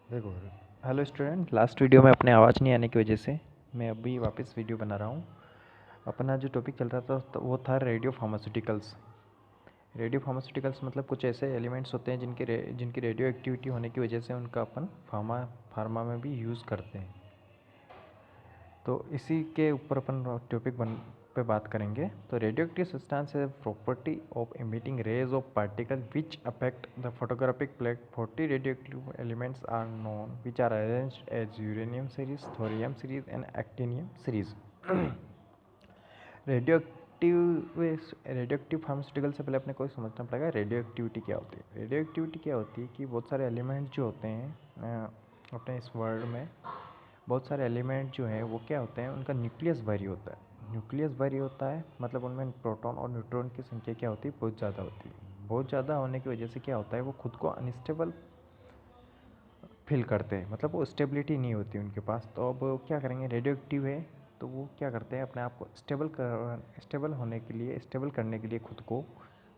देखो, hello student. Last video में अपने आवाज़ नहीं आने की वजह से मैं अभी वापस वीडियो बना रहा हूँ। अपना जो टॉपिक चल रहा था तो वो था रेडियो फार्मास्यूटिकल्स। रेडियो फार्मास्यूटिकल्स मतलब कुछ ऐसे एलिमेंट्स होते हैं जिनकी रेडियो एक्टिविटी होने की वजह से उनका अपन फार्मा में भी यूज़ करते हैं। तो इसी के ऊपर अपन टॉपिक पे बात करेंगे। तो रेडियो एक्टिव सब्सटेंस है property of emitting rays of particle which affect the photographic plate. 40 radioactive elements are known which are arranged as uranium series, thorium series and actinium series. Radio active pharmaceutical से पहले अपने को समझना पड़ेगा radio activity क्या होती है। Radio activity क्या होती है कि बहुत सारे एलिमेंट जो होते हैं अपने इस वर्ल्ड में, बहुत सारे एलिमेंट जो हैं वो क्या होते हैं, उनका न्यूक्लियस भारी होता है। न्यूक्लियस भारी होता है मतलब उनमें प्रोटॉन और न्यूट्रॉन की संख्या क्या होती है, बहुत ज़्यादा होती है। बहुत ज़्यादा होने की वजह से क्या होता है, वो खुद को अनस्टेबल फील करते हैं, मतलब वो स्टेबिलिटी नहीं होती उनके पास। तो अब क्या करेंगे, रेडियो एक्टिव है तो वो क्या करते हैं, अपने आप को स्टेबल होने के लिए, स्टेबल करने के लिए खुद को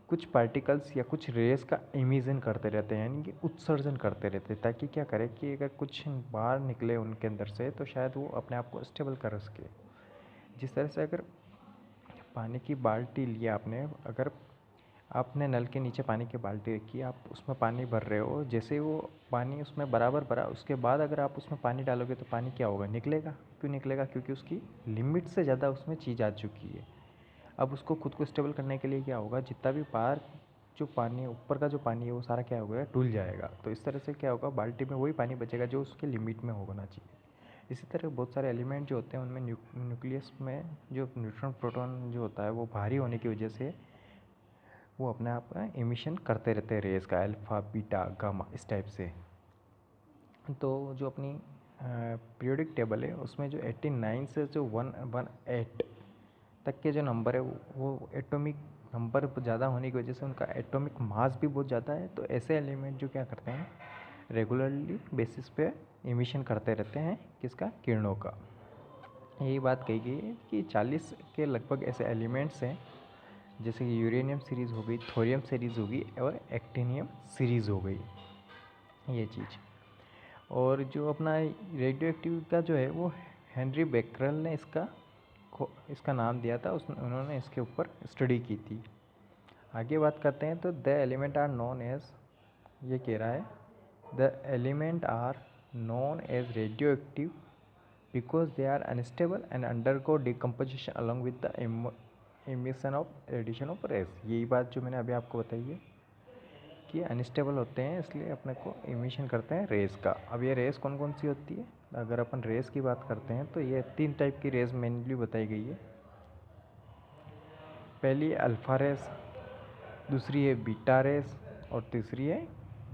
कुछ पार्टिकल्स या कुछ रेस का इमिशन करते रहते हैं, यानी कि उत्सर्जन करते रहते हैं, ताकि क्या करे कि अगर कुछ बाहर निकले उनके अंदर से तो शायद वो अपने आप को स्टेबल कर सके। जिस तरह से अगर पानी की बाल्टी लिया आपने, अगर आपने नल के नीचे पानी की बाल्टी रखी, आप उसमें पानी भर रहे हो, जैसे वो पानी उसमें बराबर भरा, उसके बाद अगर आप उसमें पानी डालोगे तो पानी क्या होगा, निकलेगा। क्यों निकलेगा? क्योंकि उसकी लिमिट से ज़्यादा उसमें चीज़ आ चुकी है। अब उसको खुद को स्टेबल करने के लिए क्या होगा, जितना भी बाहर जो पानी, ऊपर का जो पानी है वो सारा क्या होगा, डुल जाएगा। तो इस तरह से क्या होगा, बाल्टी में वही पानी बचेगा जो उसके लिमिट में होना चाहिए। इसी तरह बहुत सारे एलिमेंट जो होते हैं उनमें न्यूक्लियस में जो न्यूट्रॉन प्रोटॉन जो होता है वो भारी होने की वजह से वो अपने आप का एमिशन करते रहते हैं, रेस का, अल्फ़ा बीटा गामा इस टाइप से। तो जो अपनी पीरियोडिक टेबल है उसमें जो 89 से जो 118 तक के जो नंबर है वो एटॉमिक नंबर ज़्यादा होने की वजह से उनका एटॉमिक मास भी बहुत ज़्यादा है। तो ऐसे एलिमेंट जो क्या करते हैं, रेगुलरली बेसिस पे इमिशन करते रहते हैं, किसका, किरणों का। यही बात कही गई है कि 40 के लगभग ऐसे एलिमेंट्स हैं, जैसे कि यूरेनियम सीरीज़ हो गई, थोरियम सीरीज़ हो गई और एक्टिनियम सीरीज़ हो गई, ये चीज़। और जो अपना रेडियो एक्टिव का जो है वो हेनरी बेकरल ने इसका नाम दिया था, उन्होंने इसके ऊपर स्टडी की थी। आगे बात करते हैं। तो the element are known as, ये कह रहा है, the element are known as radioactive because they are unstable and undergo decomposition along with the emission of radiation of rays. यही बात जो मैंने अभी आपको बताई है कि अनस्टेबल होते हैं, इसलिए अपने को एमिशन करते हैं रेस का। अब ये रेस कौन कौन सी होती है, अगर अपन रेस की बात करते हैं तो ये 3 टाइप की रेस मेनली बताई गई है। पहली है अल्फ़ा रेस, दूसरी है बीटा रेस और तीसरी है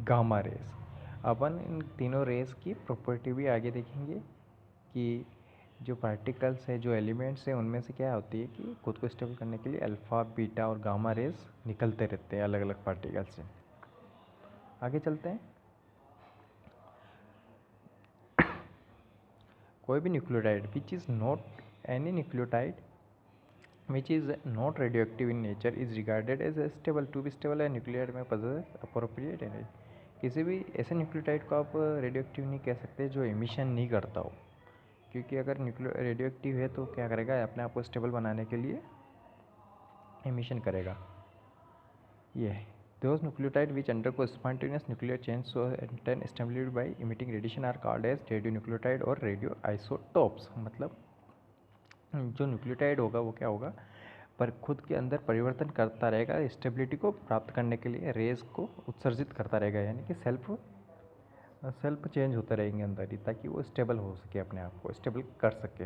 गामा रेस। अपन इन तीनों रेस की प्रॉपर्टी भी आगे देखेंगे कि जो पार्टिकल्स है, जो एलिमेंट्स हैं, उनमें से क्या होती है कि खुद को स्टेबल करने के लिए अल्फ़ा बीटा और गामा रेस निकलते रहते हैं अलग अलग पार्टिकल्स से। आगे चलते हैं। कोई भी nucleotide which is not any nucleotide which is not radioactive in nature is regarded as stable. to be stable है न्यूक्लियोटाइड में possess appropriate energy। किसी भी ऐसे न्यूक्लियोटाइड को आप रेडियो एक्टिव नहीं कह सकते जो एमिशन नहीं करता हो, क्योंकि अगर न्यूक्लियो रेडियो एक्टिव है तो क्या करेगा, अपने आप को स्टेबल बनाने के लिए एमिशन करेगा। ये है those nucleotide which undergo spontaneous nuclear change so and stimulated by emitting radiation are called as radionucleotide और radioisotopes। मतलब जो न्यूक्लियोटाइड होगा वो क्या होगा, पर खुद के अंदर परिवर्तन करता रहेगा, स्टेबिलिटी को प्राप्त करने के लिए रेस को उत्सर्जित करता रहेगा, यानी कि सेल्फ चेंज होते रहेंगे अंदर ही, ताकि वो स्टेबल हो सके, अपने आप को स्टेबल कर सके।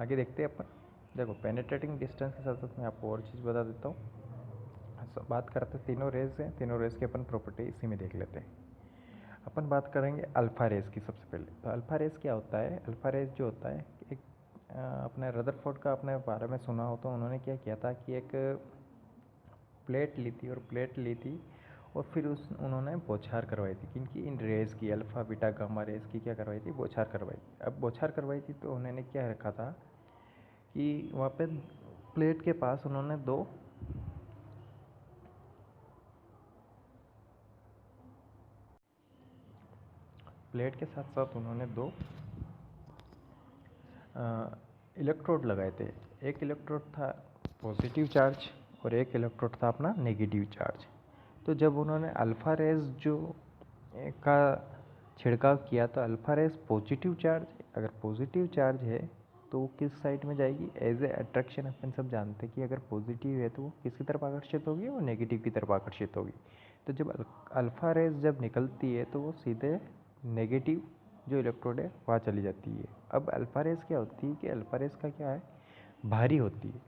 आगे देखते हैं अपन। देखो, पेनेट्रेटिंग डिस्टेंस के साथ साथ मैं आपको और चीज़ बता देता हूँ। बात करते हैं तीनों रेस हैं, तीनों रेस की अपन प्रॉपर्टी इसी में देख लेते हैं। अपन बात करेंगे अल्फ़ा रेस की सबसे पहले। तो अल्फ़ा रेस क्या होता है, अल्फ़ा रेस जो होता है एक अपने रदरफोर्ड का अपने बारे में सुना हो तो उन्होंने क्या किया था कि एक प्लेट ली थी और फिर उन्होंने बौछार करवाई थी, किनकी, इन रेस की, अल्फ़ा बीटा गामा रेस की क्या करवाई थी, बौछार करवाई थी। अब बौछार करवाई थी तो उन्होंने क्या रखा था कि वहाँ पे प्लेट के पास उन्होंने दो प्लेट के साथ साथ उन्होंने दो इलेक्ट्रोड लगाए थे। एक इलेक्ट्रोड था पॉजिटिव चार्ज और एक इलेक्ट्रोड था अपना नेगेटिव चार्ज। तो जब उन्होंने अल्फ़ा रेज जो का छिड़काव किया तो अल्फ़ा रेज पॉजिटिव चार्ज, अगर पॉजिटिव चार्ज है तो वो किस साइड में जाएगी, एज ए अट्रैक्शन अपन सब जानते हैं कि अगर पॉजिटिव है तो वो किसकी तरफ आकर्षित होगी, वो नेगेटिव की तरफ आकर्षित होगी। तो जब अल्फ़ा रेज जब निकलती है तो वो सीधे नेगेटिव जो इलेक्ट्रोड है वहाँ चली जाती है। अब अल्फ़ा रेज क्या होती है कि अल्फ़ा रेज का क्या है, भारी होती है।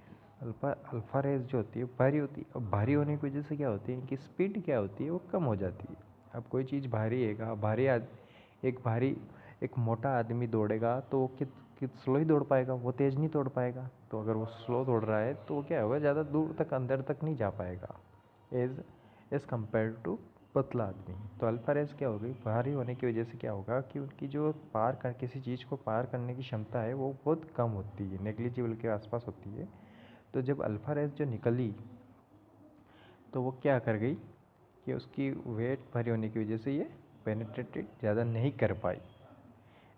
अल्फ़ा रेज जो होती है भारी होती है। अब भारी होने की वजह से क्या होती है कि स्पीड क्या होती है वो कम हो जाती है। अब कोई चीज़ भारी है, एक मोटा आदमी दौड़ेगा तो वो कित स्लो ही दौड़ पाएगा, वो तेज़ नहीं दौड़ पाएगा। तो अगर वो स्लो दौड़ रहा है तो वो क्या होगा, ज़्यादा दूर तक अंदर तक नहीं जा पाएगा एज़ कम्पेयर टू पतला आदमी। तो अल्फ़ा रेज क्या होगी, भारी होने की वजह से क्या होगा कि उनकी जो किसी चीज़ को पार करने की क्षमता है वो बहुत कम होती है, नेग्लिजिबल के आसपास होती है। तो जब अल्फ़ा रेज जो निकली तो वो क्या कर गई कि उसकी वेट भारी होने की वजह से ये पेनिट्रेटेड ज़्यादा नहीं कर पाई।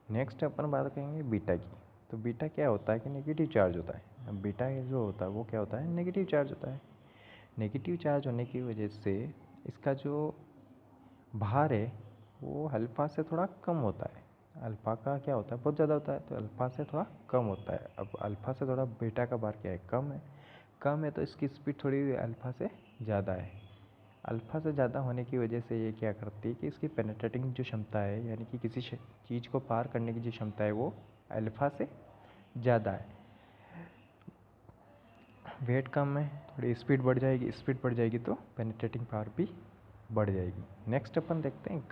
नेक्स्ट अपन बात करेंगे बीटा की। तो बीटा क्या होता है कि नेगेटिव चार्ज होता है। अब बीटा जो होता है वो क्या होता है, नेगेटिव चार्ज होता है। नेगेटिव चार्ज होने की वजह से इसका जो भार है वो अल्फ़ा से थोड़ा कम होता है। अल्फ़ा का क्या होता है, बहुत ज़्यादा होता है, तो अल्फ़ा से थोड़ा कम होता है। अब अल्फ़ा से थोड़ा बीटा का भार क्या है, कम है तो इसकी स्पीड थोड़ी अल्फ़ा से ज़्यादा है। अल्फ़ा से ज़्यादा होने की वजह से ये क्या करती है कि इसकी पेनिट्रेटिंग जो क्षमता है, यानी कि किसी चीज़ को पार करने की जो क्षमता है वो अल्फ़ा से ज़्यादा है। वेट कम है, थोड़ी स्पीड बढ़ जाएगी तो पेनिट्रेटिंग पावर भी बढ़ जाएगी। नेक्स्ट अपन देखते हैं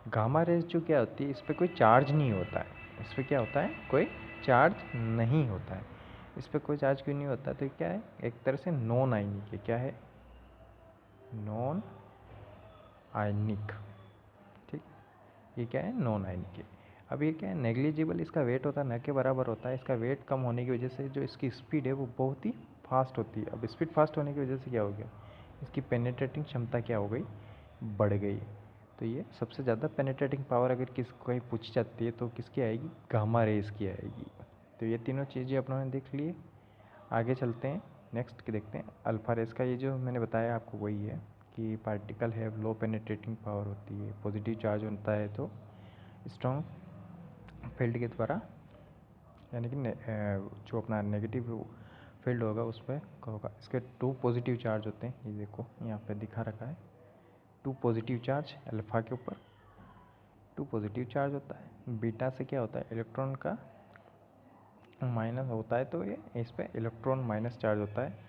गामा रेज जो क्या होती है, इस पर कोई चार्ज नहीं होता है। इस पर क्या होता है, कोई चार्ज नहीं होता है। इस पर कोई चार्ज क्यों नहीं होता, तो क्या है, एक तरह से नॉन आयनिक है। क्या है, नॉन आयनिक। ठीक, ये क्या है, नॉन आयनिक है। अब ये क्या है, नेग्लिजिबल इसका वेट होता है, न के बराबर होता है। इसका वेट कम होने की वजह से जो इसकी स्पीड है वो बहुत ही फास्ट होती है। अब स्पीड फास्ट होने की वजह से क्या हो गया, इसकी पेनिट्रेटिंग क्षमता क्या हो गई, बढ़ गई। तो ये सबसे ज़्यादा पेनिट्रेटिंग पावर अगर कहीं पूछी जाती है तो किसकी आएगी, गामा रेज की आएगी। तो ये तीनों चीज़ें अपनों ने देख लिए। आगे चलते हैं, नेक्स्ट की देखते हैं। अल्फ़ा रेज का ये जो मैंने बताया आपको वही है कि पार्टिकल है लो पेनिट्रेटिंग पावर होती है, पॉजिटिव चार्ज होता है तो स्ट्रॉन्ग फील्ड के द्वारा, यानी कि जो अपना नेगेटिव फील्ड होगा उस पर होगा। इसके 2 पॉजिटिव चार्ज होते हैं, ये देखो यहाँ पे दिखा रखा है, 2 पॉजिटिव चार्ज अल्फ़ा के ऊपर 2 पॉजिटिव चार्ज होता है। बीटा से क्या होता है, इलेक्ट्रॉन का माइनस होता है तो ये इस पर इलेक्ट्रॉन माइनस चार्ज होता है।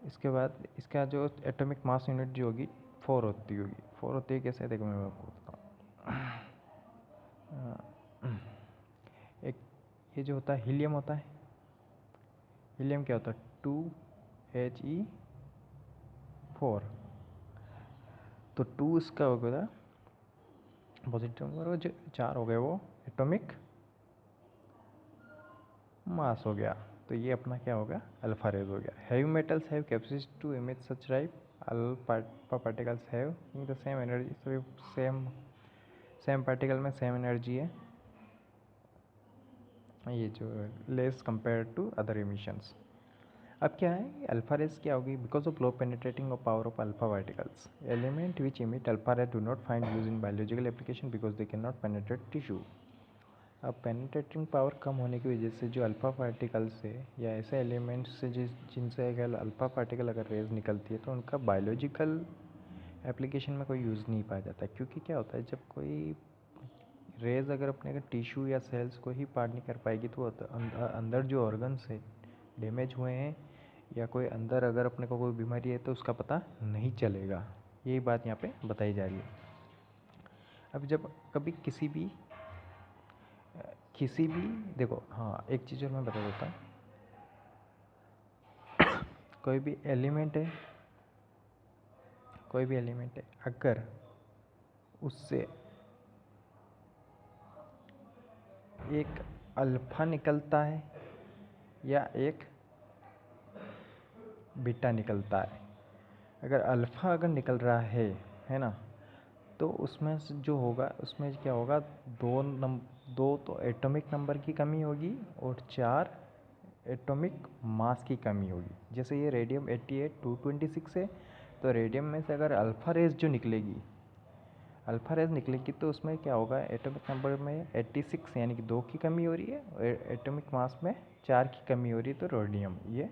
इसके बाद इसका जो एटॉमिक मास यूनिट जो होगी 4 होती है। कैसे, देखो मैं आपको बताता हूँ। एक ये जो होता है हीलियम होता है, हीलियम क्या होता है, 2He4। तो 2 इसका हो गया पॉजिटिव नंबर, और जो 4 हो गए वो एटॉमिक मास हो गया। तो ये अपना क्या होगा, अल्फा रेज हो गया। Heavy metals have capacity to emit such right alpha particles have the same energy. सभी सेम पार्टिकल में सेम एनर्जी है, ये जो less compare to other emissions. अब क्या है, अल्फा रेज क्या होगी, because of low penetrating of power of alpha particles element which emit alpha rays do not find use in biological application because they can not penetrate tissue. अब penetrating power कम होने की वजह से जो alpha particles है या ऐसे elements से जिनसे अगर अल्फ़ा पार्टिकल अगर रेज निकलती है तो उनका बायोलॉजिकल एप्लीकेशन में कोई यूज़ नहीं पाया जाता। क्योंकि क्या होता है, जब कोई रेज अगर अपने अगर टिश्यू या सेल्स को ही पार नहीं कर पाएगी तो अंदर जो ऑर्गन्स है डैमेज हुए हैं या कोई अंदर अगर अपने को कोई बीमारी है तो उसका पता नहीं चलेगा। यही बात यहाँ पे बताई जा रही है। अब जब कभी किसी भी देखो, हाँ एक चीज़ और मैं बता देता हूँ। कोई भी एलिमेंट है अगर उससे एक अल्फ़ा निकलता है या एक बीटा निकलता है, अगर अल्फ़ा अगर निकल रहा है ना, तो उसमें से जो होगा उसमें क्या होगा, दो तो एटॉमिक नंबर की कमी होगी और 4 एटॉमिक मास की कमी होगी। जैसे ये रेडियम 88 226 है, तो रेडियम में से अगर अल्फ़ा रेज जो निकलेगी, तो उसमें क्या होगा, एटॉमिक नंबर में 86 यानी कि 2 की कमी हो रही है और एटॉमिक मास में 4 की कमी हो रही है, तो रेडियम ये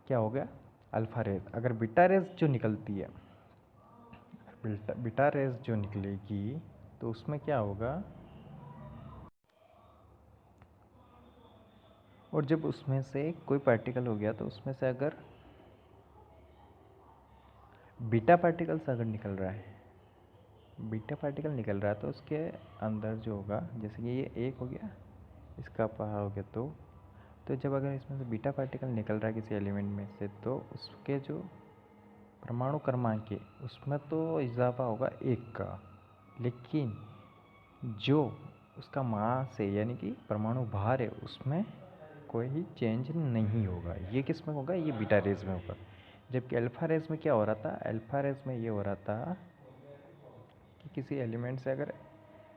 क्या हो गया, अल्फ़ा रेज। अगर बीटा रेज जो निकलती है, बीटा रेज जो निकलेगी तो उसमें क्या होगा, और जब उसमें से कोई पार्टिकल हो गया तो उसमें से अगर बीटा पार्टिकल्स अगर निकल रहा है, तो उसके अंदर जो होगा, जैसे कि ये एक हो गया, इसका पहा हो गया तो जब अगर इसमें से बीटा पार्टिकल निकल रहा है किसी एलिमेंट में से, तो उसके जो परमाणु क्रमांक है उसमें तो इजाफा होगा 1 का, लेकिन जो उसका मास है यानी कि परमाणु भार है उसमें कोई ही चेंज नहीं होगा। ये किस में होगा, ये बीटा रेज में होगा। जबकि अल्फ़ा रेज में क्या हो रहा था, अल्फ़ा रेज में ये हो रहा था कि किसी एलिमेंट से अगर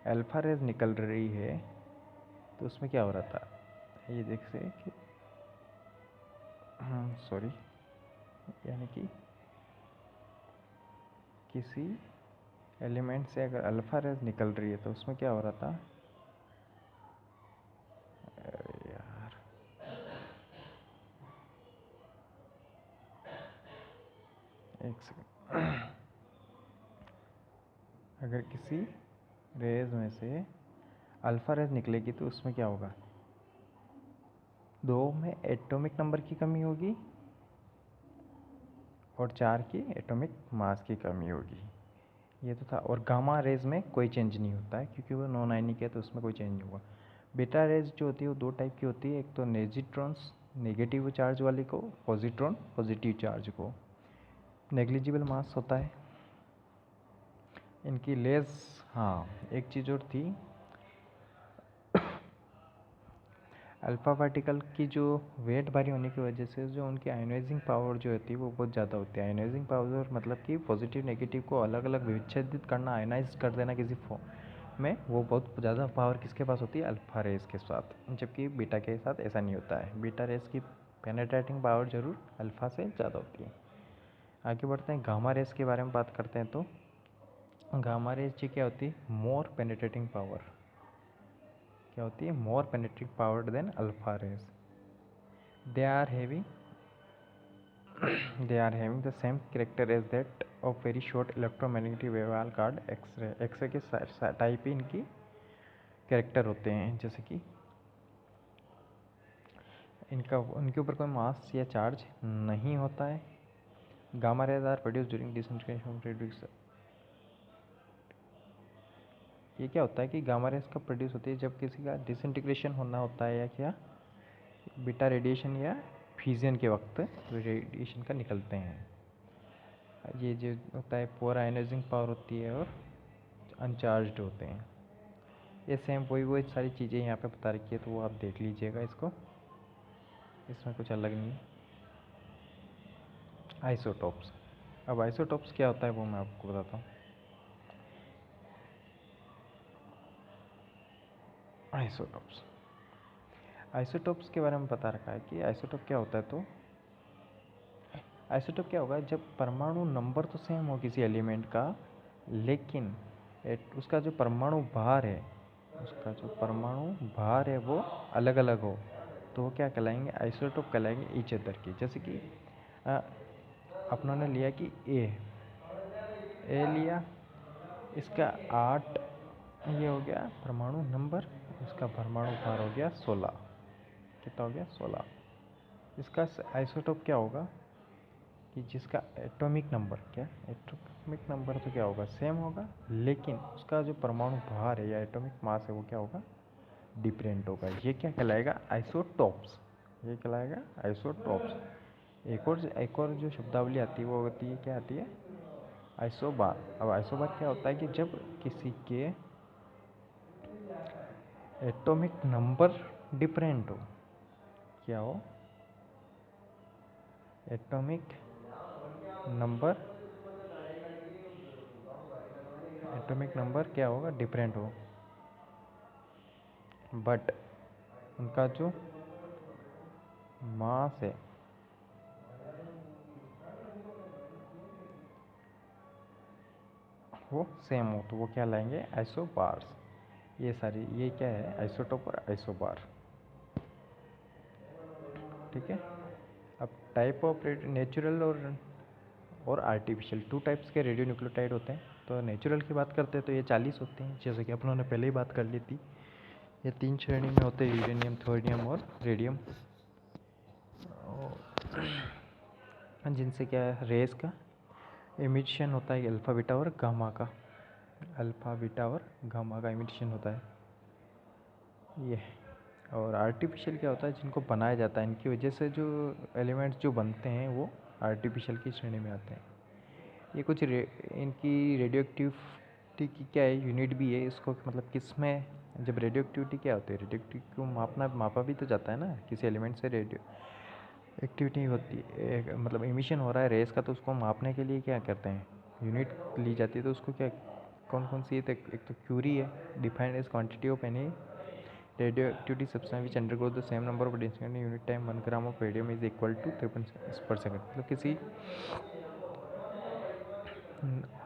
अल्फ़ा रेज निकल रही है तो उसमें क्या हो रहा था, ये देख से कि सॉरी, यानी कि किसी एलिमेंट से अगर अल्फ़ा रेज निकल रही है तो उसमें क्या हो रहा था, अरे यार एक सेकंड, अगर किसी रेज में से अल्फ़ा रेज निकलेगी तो उसमें क्या होगा, 2 में एटॉमिक नंबर की कमी होगी और 4 की एटॉमिक मास की कमी होगी। ये तो था। और गामा रेज में कोई चेंज नहीं होता है क्योंकि वो नॉन आयनिक है, तो उसमें कोई चेंज नहीं होगा। बीटा रेज जो होती है वो 2 टाइप की होती है, एक तो नेजिट्रॉन्स नेगेटिव चार्ज वाली को, पॉजिट्रॉन पॉजिटिव चार्ज को। नेग्लिजिबल मास होता है इनकी लेस। हाँ, एक चीज़ और थी, अल्फ़ा पार्टिकल की जो वेट भारी होने की वजह से जो उनकी आयोनाइजिंग पावर जो होती है वो बहुत ज़्यादा होती है। आयोनाइजिंग पावर मतलब कि पॉजिटिव नेगेटिव को अलग अलग विच्छेदित करना, आयोनाइज कर देना किसी फॉर्म में, वो बहुत ज़्यादा पावर किसके पास होती है, अल्फ़ा रेस के साथ। जबकि बीटा के साथ ऐसा नहीं होता है, बीटा रेस की पेनेट्रेटिंग पावर ज़रूर अल्फ़ा से ज़्यादा होती है। आगे बढ़ते हैं, गामा रेस के बारे में बात करते हैं। तो गामा रेस जी क्या होती है, मोर पेनेट्रेटिंग पावर, क्या होती है, more penetrating power than alpha rays. they are having they are having the same character as that of very short electromagnetic wave are called X-ray। X-ray के type ही इनकी character होते हैं, जैसे कि इनका उनके ऊपर कोई मास या चार्ज नहीं होता है। Gamma rays are produce during disintegration. ये क्या होता है कि गामा रेज कब प्रोड्यूस होती है, जब किसी का डिसइंटीग्रेशन होना होता है, या क्या बीटा रेडिएशन या फ्यूजन के वक्त रेडिएशन का निकलते हैं। ये जो होता है पोर आयनाइजिंग पावर होती है और अनचार्ज्ड होते हैं। ये सेम वही सारी चीज़ें यहाँ पे बता रखी है, तो वो आप देख लीजिएगा इसको, इसमें कुछ अलग नहीं है। आइसोटोप्स, अब आइसोटोप्स क्या होता है वो मैं आपको बताता हूँ। आइसोटोप्स के बारे में बता रखा है कि आइसोटोप क्या होता है। तो आइसोटोप क्या होगा, जब परमाणु नंबर तो सेम हो किसी एलिमेंट का, लेकिन उसका जो परमाणु भार है, वो अलग अलग हो, तो वो क्या कहलाएंगे, आइसोटोप कहलाएंगे ईच अदर की। जैसे कि अपनों ने लिया कि ए लिया, इसका 8 ये हो गया परमाणु नंबर, इसका परमाणु भार हो गया 16। कितना हो गया, 16। इसका आइसोटोप क्या होगा कि जिसका एटॉमिक नंबर तो क्या होगा, सेम होगा, लेकिन उसका जो परमाणु भार है या एटॉमिक मास है वो क्या होगा, डिफरेंट होगा। ये क्या कहलाएगा, आइसोटोप्स। ये कहलाएगा आइसोटोप्स। एक और जो शब्दावली आती है वो होती है, क्या आती है, आइसोबार। अब आइसोबार क्या होता है कि जब किसी के एटॉमिक नंबर डिफरेंट हो, क्या हो, एटॉमिक नंबर एटॉमिक नंबर क्या होगा, डिफरेंट हो, बट उनका जो मास है वो सेम हो, तो वो क्या लाएंगे, आइसोबार्स। ये सारी, ये क्या है, आइसोटोप और आइसोबार। ठीक है। अब टाइप ऑफ नेचुरल और आर्टिफिशियल, 2 टाइप्स के रेडियो न्यूक्लियोटाइड होते हैं। तो नेचुरल की बात करते हैं तो ये 40 होते हैं, जैसे कि अपनों ने पहले ही बात कर ली थी। ये 3 श्रेणी में होते हैं, यूरेनियम, थोरियम और रेडियम, जिनसे क्या है, रेस का एमिशन होता है अल्फ़ा बीटा और गामा का, अल्फ़ा बीटा और गामा का एमिशन होता है ये। और आर्टिफिशियल क्या होता है, जिनको बनाया जाता है, इनकी वजह से जो एलिमेंट्स जो बनते हैं वो आर्टिफिशियल की श्रेणी में आते हैं। ये कुछ इनकी रेडियो एक्टिविटी की क्या है, यूनिट भी है इसको, मतलब किस में, जब रेडियो एक्टिविटी क्या होती है, रेडियो एक्टिविटी को मापा भी तो जाता है ना, किसी एलिमेंट से रेडियो एक्टिविटी होती है, मतलब इमिशन हो रहा है रेस का, तो उसको मापने के लिए क्या करते हैं, यूनिट ली जाती है। तो उसको क्या, कौन कौन सी है, तो एक तो क्यूरी है, defined as quantity of any radio activity substance which undergo the same number of radiation unit time 1 gram of radium is equal to 3.6/सेकंड। मतलब किसी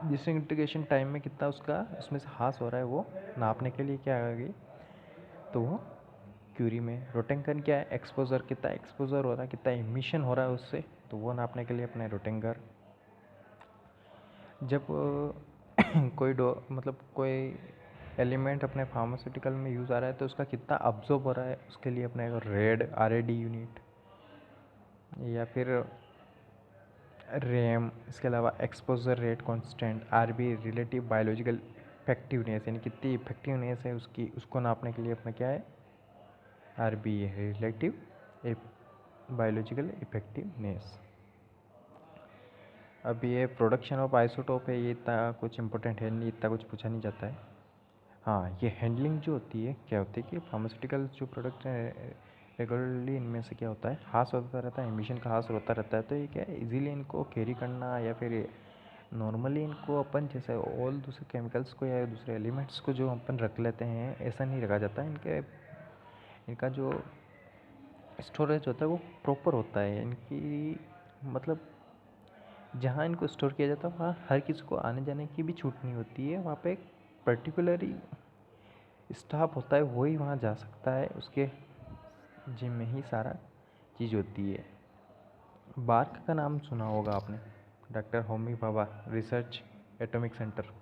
डिसइंटीग्रेशन टाइम में कितना उसका उसमें से हास हो रहा है, वो नापने के लिए क्या आ गई, तो वो क्यूरी में। रोटेंगन क्या है, एक्सपोजर, कितना एक्सपोजर हो रहा है, कितना इमिशन हो रहा है उससे, तो वो नापने के लिए अपने रोटेंगर। जब कोई मतलब कोई एलिमेंट अपने फार्मास्यूटिकल में यूज़ आ रहा है, तो उसका कितना अब्जॉर्ब हो रहा है, उसके लिए अपने रेड RAD यूनिट, या फिर रैम। इसके अलावा exposure rate constant, RB relative biological effectiveness, यानी कितनी इफेक्टिवनेस है उसकी, उसको नापने के लिए अपना क्या है, RB है, रिलेटिव बायोलॉजिकल इफेक्टिवनेस। अब ये प्रोडक्शन ऑफ आइसोटोप है, ये इतना कुछ इंपॉर्टेंट है नहीं, इतना कुछ पूछा नहीं जाता है। हाँ, ये हैंडलिंग जो होती है, क्या होती है कि फार्मास्यूटिकल जो प्रोडक्ट है रेगुलरली, इनमें से क्या होता है, हास होता रहता है, एमिशन का हास होता रहता है। तो ये क्या है, इजीली इनको कैरी करना, या फिर नॉर्मली इनको अपन जैसे ऑल दूसरे केमिकल्स को या दूसरे एलिमेंट्स को जो अपन रख लेते हैं, ऐसा नहीं रखा जाता है। इनका जो स्टोरेज होता है वो प्रॉपर होता है। इनकी मतलब जहाँ इनको स्टोर किया जाता है वहाँ हर किसी को आने जाने की भी छूट नहीं होती है। वहाँ पे एक पर्टिकुलरली स्टाफ होता है, वही वहाँ जा सकता है, उसके जिम में ही सारा चीज़ होती है। बार्क का नाम सुना होगा आपने, doctor Homi Bhabha research atomic centre,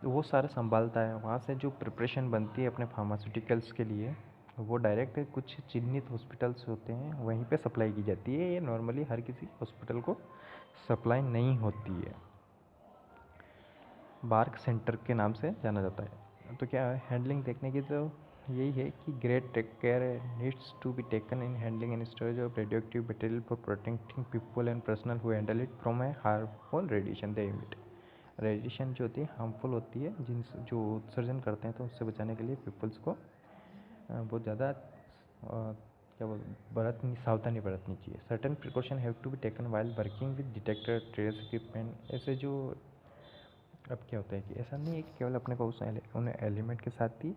वो सारा संभालता है। वहाँ से जो प्रिपरेशन बनती है अपने फार्मास्यूटिकल्स के लिए, वो डायरेक्ट कुछ चिन्हित हॉस्पिटल्स होते हैं वहीं पे सप्लाई की जाती है। ये नॉर्मली हर किसी हॉस्पिटल को सप्लाई नहीं होती है। बार्क सेंटर के नाम से जाना जाता है। तो क्या है, हैंडलिंग देखने की तो यही है कि great care needs to be taken in handling and storage of radioactive material for protecting people and personnel who handle it from a harmful radiation they emit. Radiation जो होती है हार्मफुल होती है, जिन जो उत्सर्जन करते हैं, तो उससे बचाने के लिए पीपल्स को बहुत ज़्यादा क्या बोल सावधानी बरतनी चाहिए। Certain precaution have to be taken while working with detector trace equipment. ऐसे जो, अब क्या होता है कि ऐसा नहीं है कि केवल अपने को उन एलिमेंट के साथ ही,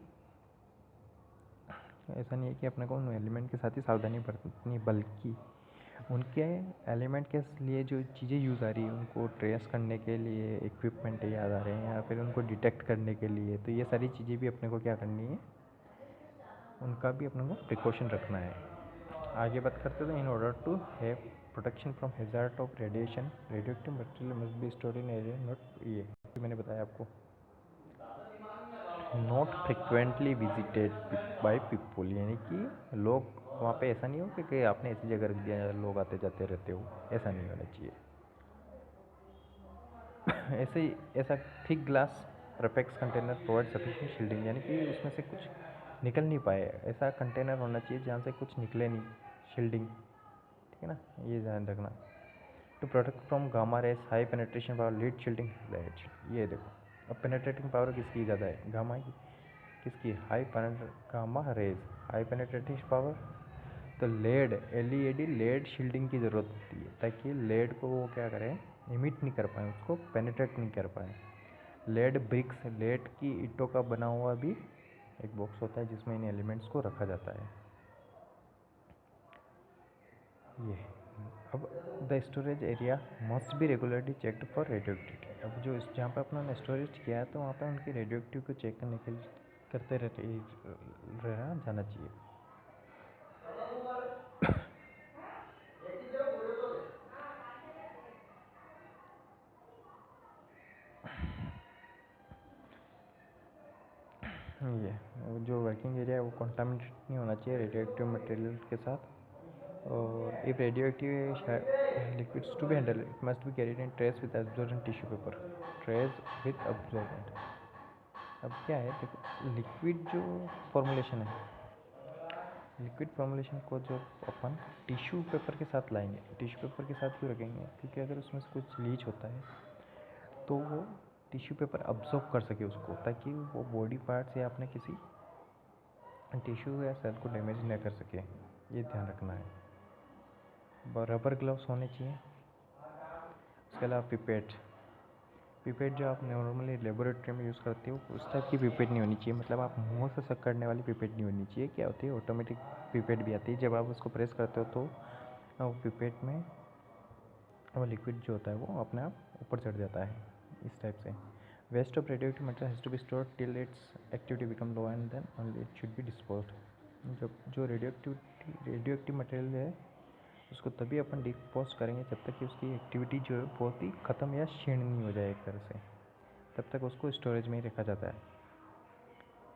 ऐसा नहीं है कि अपने को उन एलिमेंट के साथ ही सावधानी बरतनी, बल्कि उनके एलिमेंट के लिए जो चीज़ें यूज़ आ रही है, उनको ट्रेस करने के लिए इक्विपमेंट याद आ रहे हैं, या फिर उनको डिटेक्ट करने के लिए, तो ये सारी चीज़ें भी अपने को क्या करनी है, उनका भी अपने को प्रिकॉशन रखना है। आगे बात करते तो in order to have protection from hazard of radiation, radioactive material must be stored in area not, ये मैंने बताया आपको, not frequently visited by people, यानी कि लोग वहाँ पे, ऐसा नहीं हो कि आपने ऐसी जगह रख दिया लोग आते जाते रहते हो, ऐसा नहीं होना चाहिए। ऐसे ही ऐसा thick glass Pyrex container provide sufficient shielding, यानी कि उसमें से कुछ निकल नहीं पाए, ऐसा कंटेनर होना चाहिए जहाँ से कुछ निकले नहीं, शील्डिंग। ठीक है ना, ये ध्यान रखना। To protect from gamma rays high penetration power lead shielding light. ये देखो, अब पेनेट्रेटिंग पावर किसकी ज़्यादा है, गामा की, किसकी, gamma rays high penetrating power. तो लेड LED लेड शील्डिंग की ज़रूरत होती है, ताकि लेड को वो क्या करें, इमिट नहीं कर पाए, उसको पेनिट्रेट नहीं कर पाए। लेड ब्रिक्स, लेड की ईंटों का बना हुआ भी एक बॉक्स होता है जिसमें इन एलिमेंट्स को रखा जाता है। ये अब the storage area must be regularly checked for radio activity. अब जो जहाँ पर अपना ने स्टोरेज किया है तो वहाँ पर उनकी रेडियो एक्टिव को चेक करने के लिए करते रहना जाना चाहिए। ये जो वर्किंग एरिया है वो कंटामिनेटेड नहीं होना चाहिए रेडियो एक्टिव मटेरियल के साथ। और if radioactive liquids to be handle it must be carried in trays with absorbent tissue paper, trays with absorbent. अब क्या है, देखो लिक्विड जो फॉर्मुलेशन है, लिक्विड फॉर्मुलेशन को जो अपन टिश्यू पेपर के साथ लाएंगे, टिश्यू पेपर के साथ क्यों रखेंगे, क्योंकि अगर उसमें से कुछ लीच होता है तो वो टिश्यू पेपर अब्जॉर्ब कर सके उसको, ताकि वो बॉडी पार्ट्स या अपने किसी टिश्यू या सेल को डैमेज न कर सके। ये ध्यान रखना है। रबर ग्लव्स होने चाहिए। उसके अलावा पिपेट, पिपेट जो आप नॉर्मली लेबोरेटरी में यूज़ करते हो उस टाइप की पिपेट नहीं होनी चाहिए, मतलब आप मुंह से सक करने वाली पिपेट नहीं होनी चाहिए। क्या होती है, ऑटोमेटिक पिपेट भी आती है, जब आप उसको प्रेस करते हो तो वो पिपेट में वो लिक्विड जो होता है वो अपने आप ऊपर चढ़ जाता है, इस टाइप से। Waste of radioactive material has to be stored till its activity become low and then only it should be disposed. जब जो रेडियो एक्टिव मटेरियल है उसको तभी अपन डिस्पोज करेंगे जब तक कि उसकी एक्टिविटी जो है बहुत ही ख़त्म या क्षीण नहीं हो जाए एक तरह से, तब तक उसको स्टोरेज में ही रखा जाता है।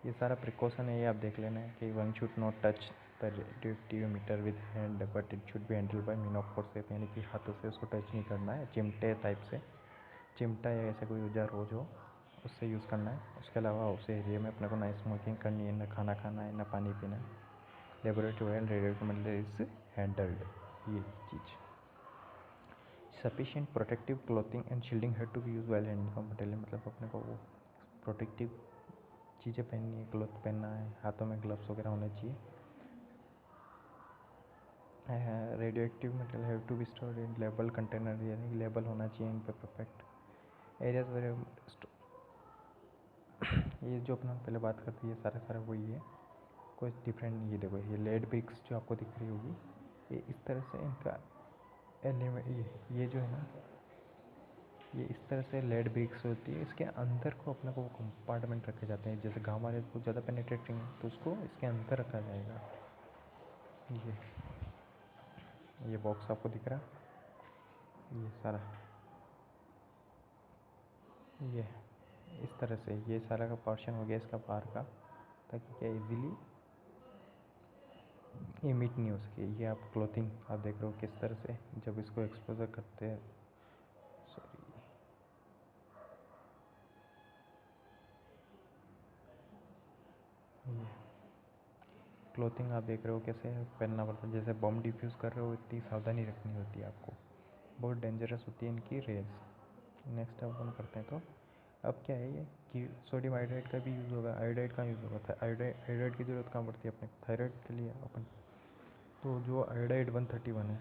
ये सारा प्रिकॉशन है, ये आप देख लेना है कि one should not touch the radioactive meter with hand but it should be handle by mean of forcep, यानी कि हाथों से उसको टच नहीं करना है, चिमटे टाइप से, चिमटा या ऐसा कोई औजार हो जो उससे यूज़ करना है। उसके अलावा उस एरिया में अपने को ना स्मोकिंग करनी है, ना खाना खाना है, ना पानी पीना है। Laboratory and radioactive material is handled, ये चीज़। Sufficient protective clothing and shielding had to be use while handling of material, मतलब अपने को वो प्रोटेक्टिव चीज़ें पहननी है, क्लॉथ पहनना है, हाथों में ग्लव्स वगैरह होने चाहिए। Radioactive material have to be stored in label container, यानी लेबल होना चाहिए इन पर परफेक्ट एरियाज वेर। ये जो अपना पहले बात करते हैं ये सारा वही है, कोई डिफरेंट नहीं है। देखो ये लेड ब्रिक्स जो आपको दिख रही होगी, ये इस तरह से इनका एलिमेंट, ये जो है ना, ये इस तरह से लेड ब्रिक्स होती है, इसके अंदर को अपने को कंपार्टमेंट रखे जाते हैं। जैसे घाव हमारे को ज़्यादा पेनिट्रेटिंग है तो उसको इसके अंदर रखा जाएगा। ये बॉक्स आपको दिख रहा है, ये सारा ये इस तरह से ये सारा का पोर्शन हो गया इसका बाहर का, ताकि क्या इजीली इमिट नहीं हो सके। ये आप क्लोथिंग आप देख रहे हो किस तरह से जब इसको एक्सपोजर करते हैं, सॉरी ये क्लोथिंग आप देख रहे हो कैसे पहनना पड़ता है। जैसे बम डिफ्यूज़ कर रहे हो इतनी सावधानी रखनी होती है आपको, बहुत डेंजरस होती है इनकी रेज। नेक्स्ट अपन करते हैं तो अब क्या है ये कि सोडियम आयोडाइड का भी यूज़ होगा। आयोडाइड का यूज़ होगा था, आयोडाइड की ज़रूरत कहाँ पड़ती है अपने थायराइड के लिए अपन, तो जो आयोडाइड 131 है